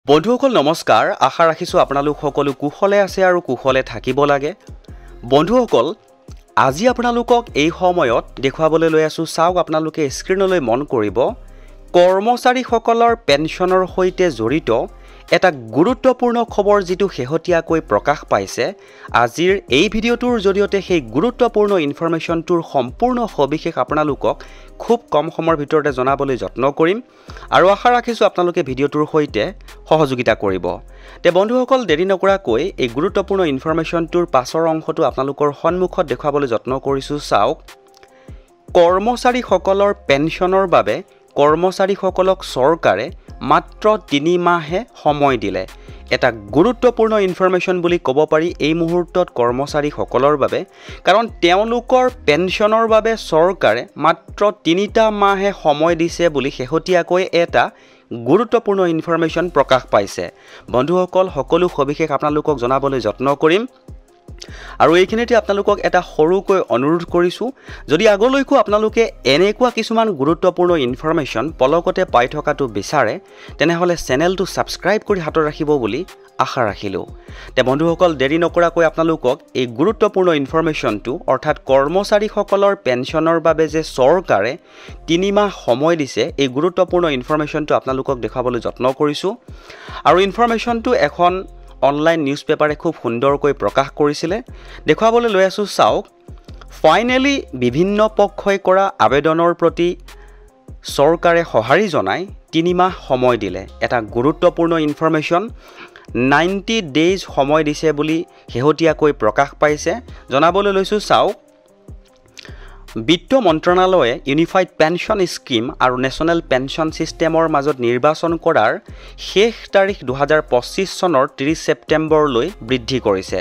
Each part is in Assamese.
বন্ধুসকল নমস্কাৰ আশা ৰাখিছোঁ আপোনালোক সকলো কুশলে আছে আৰু কুশলে থাকিব লাগে বন্ধুসকল আজি আপোনালোকক এই সময়ত দেখুৱাবলৈ লৈ আছো চাওক আপোনালোকে স্ক্ৰিনলৈ মন কৰিব কৰ্মচাৰীসকলৰ পেনশনৰ সৈতে জড়িত এটা গুৰুত্বপূৰ্ণ খবৰ যেটো শেহতীয়াকৈ প্ৰকাশ পাইছে আজিৰ এই ভিডিঅ'টোৰ জৰিয়তে সেই গুৰুত্বপূৰ্ণ ইনফৰমেশনটোৰ সম্পূৰ্ণ সবিশেষ আপোনালোকক খুব কম সময়ৰ ভিতৰতে জনাবলৈ যত্ন কৰিম আৰু আশা ৰাখিছোঁ আপোনালোকে ভিডিঅ'টোৰ সৈতে সহযোগিতা কৰিব তে বন্ধুসকল দেৰি নকৰাকৈ এই গুৰুত্বপূৰ্ণ ইনফৰমেশনটোৰ পাছৰ অংশটো আপোনালোকৰ সন্মুখত দেখুৱাবলৈ যত্ন কৰিছোঁ চাওক কৰ্মচাৰীসকলৰ পেনশনৰ বাবে কৰ্মচাৰীসকলক চৰকাৰে মাত্ৰ 3 মাহে সময় দিলে এটা গুৰুত্বপূৰ্ণ ইনফৰমেশন বুলি ক'ব পাৰি এই মুহূৰ্তত কৰ্মচাৰীসকলৰ বাবে কাৰণ তেওঁলোকৰ পেনশনৰ বাবে চৰকাৰে মাত্ৰ 3টা মাহে সময় দিছে বুলি শেহতীয়াকৈ এটা গুৰুত্বপূৰ্ণ ইনফৰমেশন প্ৰকাশ পাইছে বন্ধুসকল সকলো সবিশেষ আপোনালোকক জনাবলৈ যত্ন কৰিম আৰু এইখিনিতে আপোনালোকক এটা সৰুকৈ অনুৰোধ কৰিছো যদি আগলৈকো আপোনালোকে এনেকুৱা কিছুমান গুৰুত্বপূৰ্ণ ইনফৰমেশন পলকতে পাই থকাটো বিচাৰে তেনেহলে চেনেলটো সাবস্ক্ৰাইব কৰি হাতত ৰাখিব বুলি আশা ৰাখিলো তে বন্ধুসকল দেৰি নকৰাকৈ আপোনালোকক এই গুৰুত্বপূৰ্ণ ইনফৰমেশনটো অৰ্থাৎ কৰ্মচাৰীসকলৰ পেনশনৰ বাবে যে চৰকাৰে 3 মাহ সময় দিছে এই গুৰুত্বপূৰ্ণ ইনফৰমেশনটো আপোনালোকক দেখাবলৈ যত্ন কৰিছো আৰু ইনফৰমেশনটো এখন অনলাইন নিউজ পেপাৰে খুব সুন্দৰকৈ প্ৰকাশ কৰিছিলে দেখুৱাবলৈ লৈ আছো চাওক ফাইনালি বিভিন্ন পক্ষই কৰা আবেদনৰ প্ৰতি চৰকাৰে সঁহাৰি জনাই 3 মাহ সময় দিলে এটা গুৰুত্বপূৰ্ণ ইনফৰমেশন 90 ডেজ সময় দিছে বুলি শেহতীয়াকৈ প্ৰকাশ পাইছে জনাবলৈ লৈছো চাওক বিত্ত মন্ত্ৰণালয়ে ইউনিফাইড পেনশন স্কিম আৰু নেশনাল পেনশন সিস্টেমৰ মাজত নিৰ্বাচন কৰাৰ শেষ তাৰিখ 2025 চনৰ 30 ছেপ্টেম্বৰলৈ বৃদ্ধি কৰিছে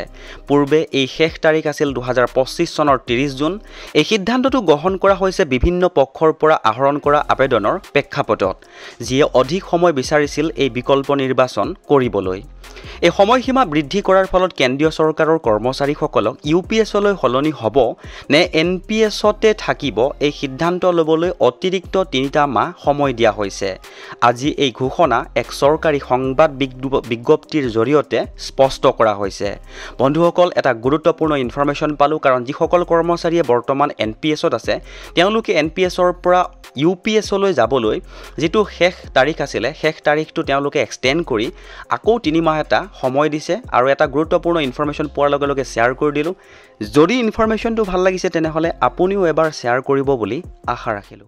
পূৰ্বে এই শেষ তাৰিখ আছিল 2025 চনৰ 30 জুন এই সিদ্ধান্তটো গ্ৰহণ কৰা হৈছে বিভিন্ন পক্ষৰ পৰা আহৰণ কৰা আবেদনৰ প্ৰেক্ষাপটত যিয়ে অধিক সময় বিচাৰিছিল এই বিকল্প নিৰ্বাচন কৰিবলৈ এই সময়সীমা বৃদ্ধি কৰাৰ ফলত কেন্দ্ৰীয় চৰকাৰৰ কৰ্মচাৰীসকলক ইউপিএছলৈ হলনি হ'ব নে এনপিএছতে থাকিব এই সিদ্ধান্ত ল'বলৈ অতিৰিক্ত 3টা মাহ সময় দিয়া হৈছে আজি এই ঘোষণা এক চৰকাৰী সংবাদ বিজ্ঞপ্তিৰ জৰিয়তে স্পষ্ট কৰা হৈছে বন্ধুসকল এটা গুৰুত্বপূৰ্ণ ইনফৰমেশন পালো কাৰণ যিসকল কৰ্মচাৰীয়ে বৰ্তমান এনপিএছত আছে তেওঁলোকে এনপিএছৰ পৰা ইউপিএছলৈ যাবলৈ যেটো শেষ তাৰিখ আছিল শেষ তাৰিখটো তেওঁলোকে এক্সটেন্ড কৰি আকৌ 3 মাহ এটা সময় দিছে আৰু এটা গুৰুত্বপূৰ্ণ ইনফৰমেশন পোৱাৰ লগে লগে শেয়াৰ কৰি দিলো যদি ইনফৰমেশনটো ভাল লাগিছে তেনেহলে আপুনিও এবাৰ শেয়াৰ কৰিব বুলি আশা ৰাখিলো